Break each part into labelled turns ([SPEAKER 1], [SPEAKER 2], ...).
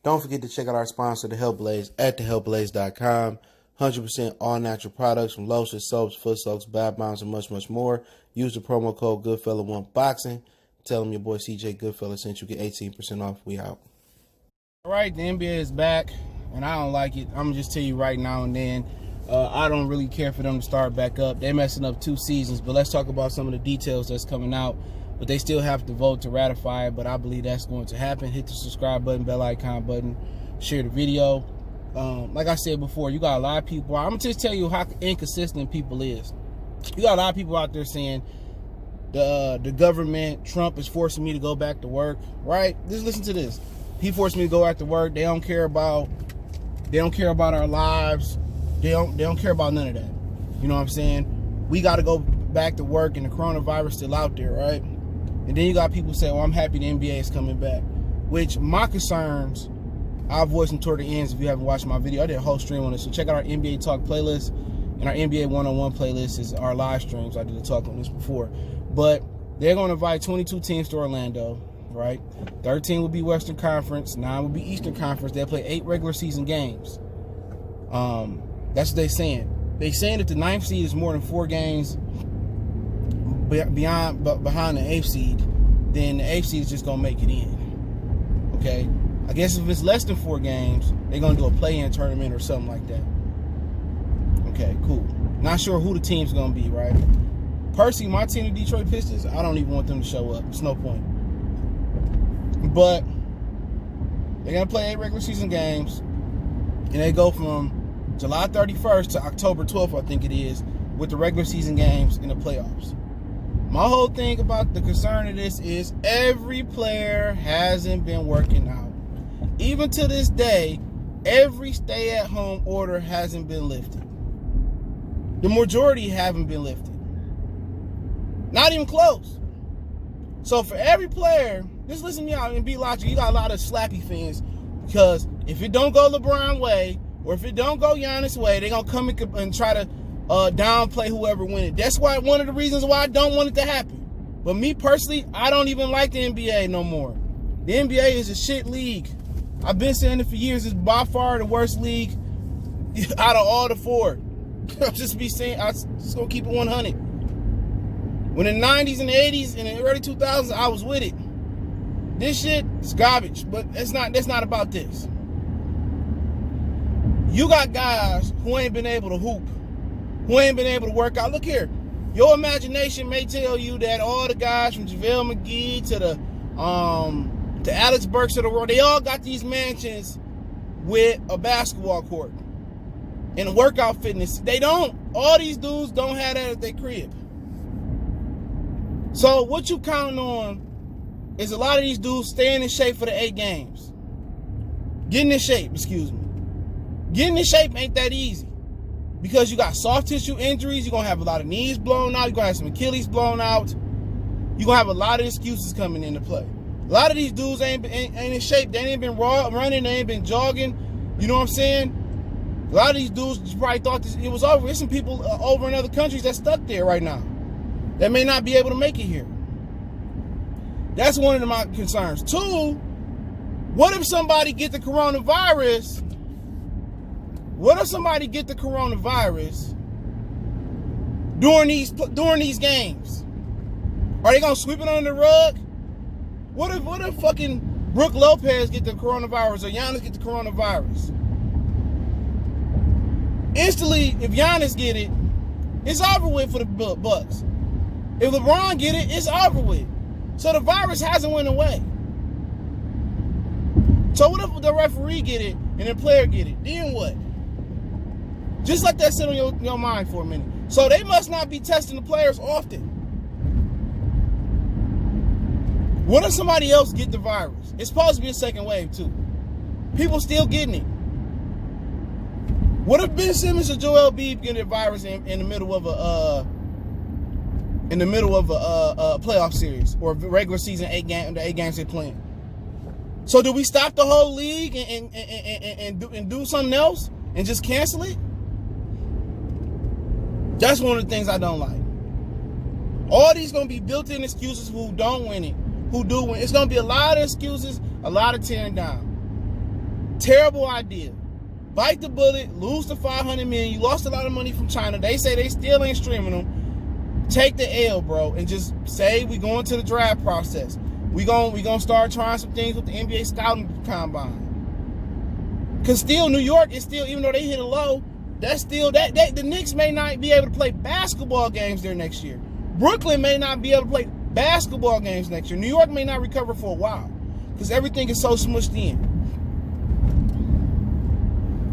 [SPEAKER 1] Don't forget to check out our sponsor, The Health Blaze, at thehealthblaze.com. 100% all natural products from lotions, soaps, foot soaks, bath bombs, and much, much more. Use the promo code Goodfella1Boxing. Tell them your boy CJ Goodfella sent you. Get 18% off. We out.
[SPEAKER 2] All right, the NBA is back, and I don't like it. I'm going to just tell you right now and then. I don't really care for them to start back up. They're messing up 2 seasons, but let's talk about some of the details that's coming out. But they still have to vote to ratify it, but I believe that's going to happen. Hit the subscribe button, bell icon button, share the video. Like I said before, you got a lot of people. I'm going to just tell you how inconsistent people is. You got a lot of people out there saying the government, Trump is forcing me to go back to work, right? Just listen to this. He forced me to go back to work. They don't care about our lives. They don't care about none of that. You know what I'm saying? We got to go back to work, and the coronavirus still out there, right? And then you got people say, "Oh, I'm happy the NBA is coming back," which my concerns, I'll voice them toward the ends. If you haven't watched my video, I did a whole stream on it. So check out our NBA Talk playlist, and our NBA 101 playlist is our live streams. I did a talk on this before. But they're going to invite 22 teams to Orlando, right? 13 will be Western Conference, 9 will be Eastern Conference. They'll play 8 regular season games. That's what they're saying. They're saying that the 9th seed is more than 4 games behind the 8th seed, then the 8th seed is just going to make it in. Okay? I guess if it's less than 4 games, they're going to do a play-in tournament or something like that. Okay, cool. Not sure who the team's going to be, right? Personally, my team, the Detroit Pistons, I don't even want them to show up. It's no point. But they're going to play 8 regular season games, and they go from July 31st to October 12th, I think it is, with the regular season games in the playoffs. My whole thing about the concern of this is every player hasn't been working out. Even to this day, every stay-at-home order hasn't been lifted. The majority haven't been lifted. Not even close. So for every player, just listen to me out and be logical. You got a lot of slappy fans because if it don't go LeBron way or if it don't go Giannis way, they're going to come and try to downplay whoever win it. That's why one of the reasons why I don't want it to happen. But me personally, I don't even like the NBA no more. The NBA is a shit league. I've been saying it for years. It's by far the worst league out of all the 4. I'm just gonna keep it 100. When in the 90s and the 80s and the early 2000s, I was with it. This shit is garbage, but that's not about this. You got guys who ain't been able to hoop, who ain't been able to work out. Look here, your imagination may tell you that all the guys from JaVale McGee to Alex Burks of the world, they all got these mansions with a basketball court and workout fitness. They don't. All these dudes don't have that at their crib. So what you counting on is a lot of these dudes staying in shape for the 8 games. Getting in shape, excuse me. Getting in shape ain't that easy because you got soft tissue injuries. You're going to have a lot of knees blown out. You're going to have some Achilles blown out. You're going to have a lot of excuses coming into play. A lot of these dudes ain't in shape. They ain't been running. They ain't been jogging. You know what I'm saying? A lot of these dudes probably thought it was over. There's some people over in other countries that's stuck there right now that may not be able to make it here. That's one of my concerns. 2, what if somebody get the coronavirus? What if somebody get the coronavirus during these games? Are they gonna sweep it under the rug? What if fucking Brook Lopez get the coronavirus or Giannis get the coronavirus? Instantly, if Giannis get it, it's over with for the Bucks. If LeBron get it, it's over with. So the virus hasn't went away. So what if the referee get it and the player get it? Then what? Just let that sit on your mind for a minute. So they must not be testing the players often. What if somebody else get the virus? It's supposed to be a second wave too. People still getting it. What if Ben Simmons or Joel Embiid get the virus in the middle of a playoff series or regular season 8 games they're playing? So do we stop the whole league and do something else and just cancel it? That's one of the things I don't like. All these going to be built-in excuses for who don't win it, who do win. It's going to be a lot of excuses, a lot of tearing down. Terrible idea. Bite the bullet, lose the $500 million. You lost a lot of money from China. They say they still ain't streaming them. Take the L, bro, and just say we going to the draft process. We gonna start trying some things with the NBA scouting combine. Cause still New York is still, even though they hit a low, that's still the Knicks may not be able to play basketball games there next year. Brooklyn may not be able to play basketball games next year. New York may not recover for a while because everything is so smushed in.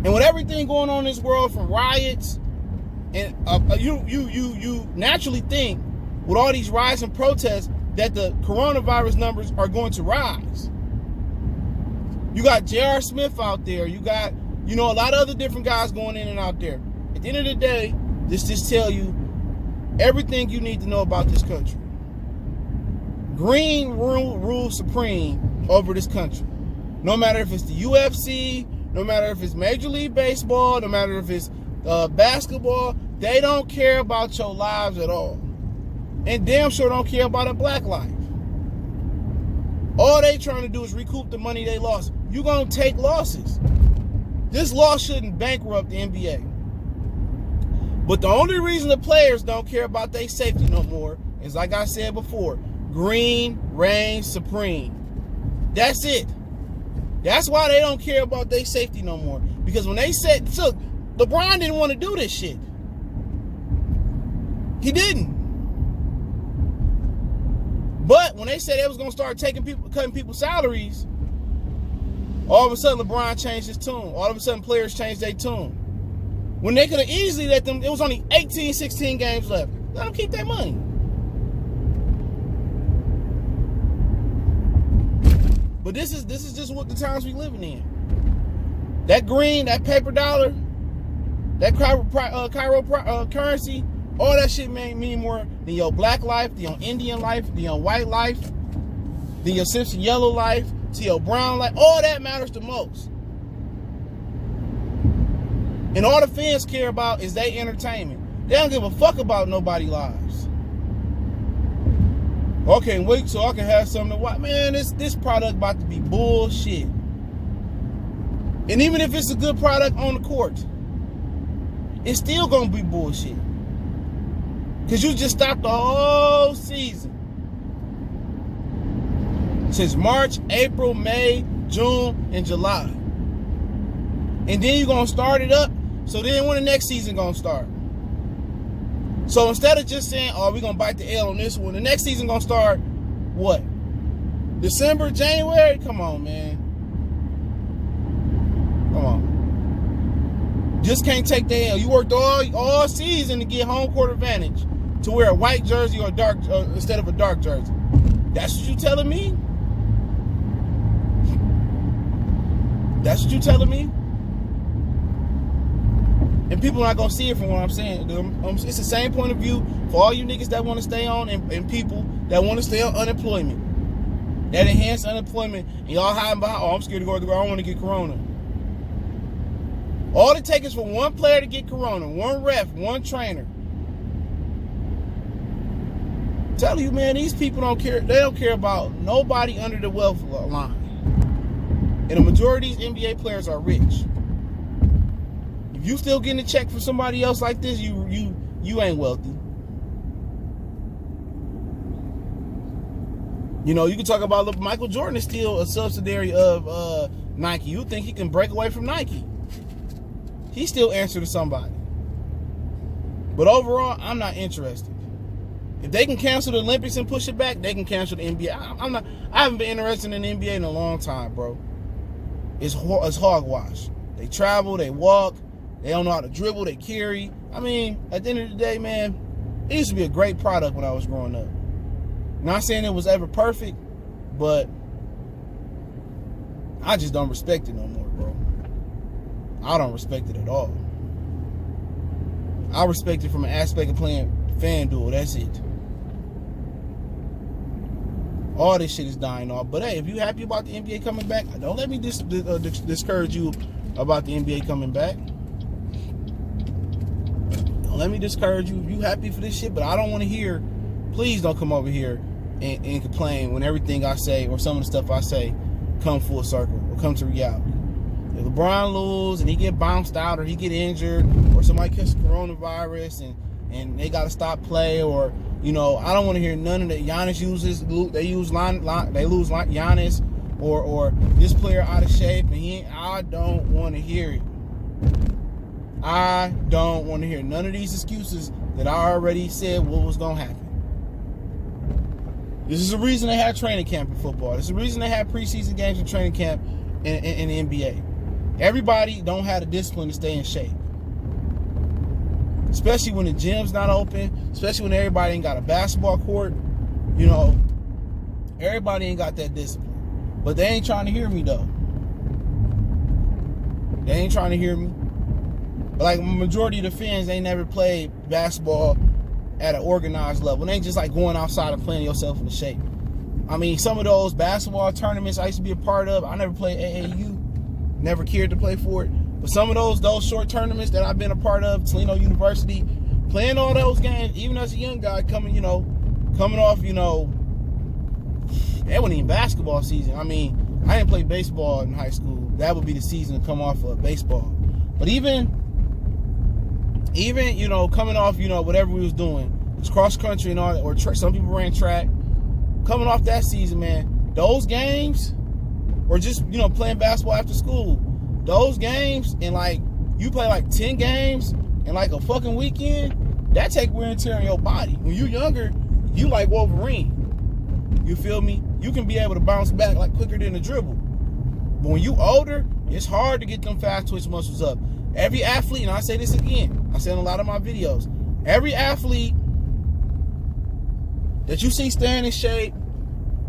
[SPEAKER 2] And with everything going on in this world, from riots, and you naturally think with all these riots and protests that the coronavirus numbers are going to rise. You got J.R. Smith out there. You got, a lot of other different guys going in and out there. At the end of the day, this just tell you everything you need to know about this country. Green rules supreme over this country. No matter if it's the UFC, no matter if it's Major League Baseball, no matter if it's basketball, they don't care about your lives at all. And damn sure don't care about a black life. All they trying to do is recoup the money they lost. You gonna take losses. This loss shouldn't bankrupt the NBA. But the only reason the players don't care about their safety no more is, like I said before, green reigns supreme. That's it. That's why they don't care about their safety no more. Because when they said, look, LeBron didn't want to do this shit. He didn't. But when they said they was gonna start cutting people's salaries, all of a sudden LeBron changed his tune. All of a sudden players changed their tune. When they could have easily let them, it was only 18, 16 games left. Let them keep their money. But this is just what the times we living in. That green, that paper dollar, that Cairo currency, all that shit mean more than your black life, than your Indian life, than your white life, than your Simpson yellow life, to your brown life. All that matters the most. And all the fans care about is their entertainment. They don't give a fuck about nobody's lives. I can't wait so I can have something to watch. Man, this product about to be bullshit. And even if it's a good product on the court, it's still gonna be bullshit. Because you just stopped the whole season. Since March, April, May, June, and July. And then you're going to start it up. So then when the next season going to start? So instead of just saying, we're going to bite the L on this one, the next season going to start, what? December, January? Come on, man. Come on. Just can't take the L. You worked all season to get home court advantage, to wear a white jersey or dark instead of a dark jersey. That's what you telling me? That's what you telling me? And people are not going to see it from what I'm saying. It's the same point of view for all you niggas that want to stay on and people that want to stay on unemployment. That enhanced unemployment. And y'all hiding behind, I'm scared to go to the ground. I don't want to get corona. All it takes is for one player to get corona, one ref, one trainer. I'm telling you, man, these people don't care. They don't care about nobody under the wealth line. And the majority of these NBA players are rich. If you still getting a check from somebody else like this, you ain't wealthy. You can talk about Michael Jordan is still a subsidiary of Nike. You think he can break away from Nike? He still answer to somebody. But overall, I'm not interested. If they can cancel the Olympics and push it back, they can cancel the NBA. I haven't been interested in the NBA in a long time, bro. It's hogwash. They travel, they walk, they don't know how to dribble, they carry. I mean, at the end of the day, man, it used to be a great product when I was growing up. Not saying it was ever perfect, but I just don't respect it no more, bro. I don't respect it at all. I respect it from an aspect of playing FanDuel. That's it. All this shit is dying off. But hey, if you happy about the NBA coming back, don't let me discourage you about the NBA coming back. Don't let me discourage you. If you happy for this shit, but I don't want to hear, please don't come over here and complain when everything I say or some of the stuff I say come full circle or come to reality. If LeBron lose and he get bounced out or he get injured or somebody catches coronavirus and they got to stop play, or I don't want to hear none of that. Giannis lose Giannis or this player out of shape, and I don't want to hear it. I don't want to hear none of these excuses that I already said what was going to happen. This is the reason they had training camp in football. This is the reason they had preseason games and training camp in the NBA. Everybody don't have the discipline to stay in shape. Especially when the gym's not open. Especially when everybody ain't got a basketball court. Everybody ain't got that discipline. But they ain't trying to hear me, though. They ain't trying to hear me. Like, majority of the fans, they never played basketball at an organized level. It ain't just like going outside and playing yourself into shape. I mean, some of those basketball tournaments I used to be a part of, I never played AAU. Never cared to play for it. But some of those short tournaments that I've been a part of, Toledo University, playing all those games, even as a young guy coming off, it wasn't even basketball season. I mean, I didn't play baseball in high school. That would be the season to come off of baseball. But even coming off, whatever we was doing, it's cross country and all that, or some people ran track. Coming off that season, man, those games, or just, playing basketball after school, those games, and like, you play like 10 games in like a fucking weekend, that take wear and tear on your body. When you're younger, you like Wolverine. You feel me? You can be able to bounce back like quicker than a dribble. But when you older, it's hard to get them fast twitch muscles up. Every athlete, and I say this again, I say in a lot of my videos, every athlete that you see staying in shape,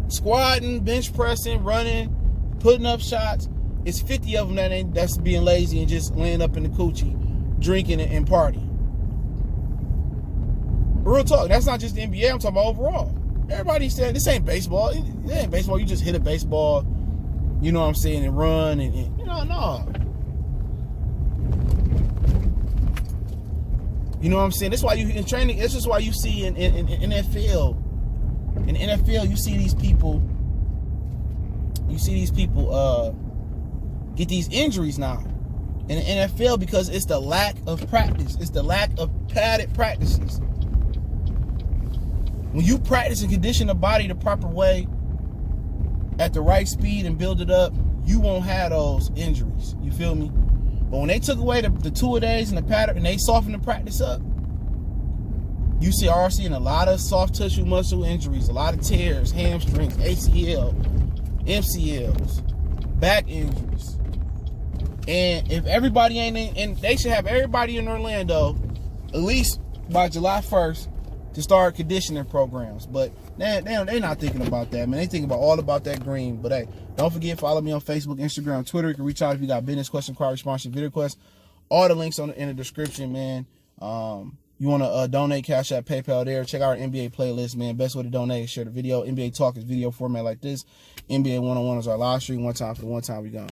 [SPEAKER 2] squatting, bench pressing, running, putting up shots, it's 50 of them that's being lazy and just laying up in the coochie, drinking and partying. Real talk, that's not just the NBA, I'm talking about overall. Everybody said this ain't baseball. It ain't baseball. You just hit a baseball, and run and no. You know what I'm saying? That's why you in training. This is why you see in NFL. In NFL, you see these people. Get these injuries now in the NFL because it's the lack of practice. It's the lack of padded practices. When you practice and condition the body the proper way, at the right speed and build it up, you won't have those injuries. You feel me? But when they took away the two-a-days and the pattern and they softened the practice up, you are seeing a lot of soft tissue muscle injuries, a lot of tears, hamstrings, ACL, MCLs, back injuries. And if everybody ain't in, and they should have everybody in Orlando at least by July 1st to start conditioning programs. But they're not thinking about that, man. They thinking all about that green. But hey, don't forget, follow me on Facebook, Instagram, Twitter. You can reach out if you got business question, card response, video requests. All the links in the description, man. You want to donate, Cash App, PayPal there. Check out our NBA playlist, man. Best way to donate is share the video. NBA Talk is video format like this. NBA 101 is our live stream. One time for the one time we gone.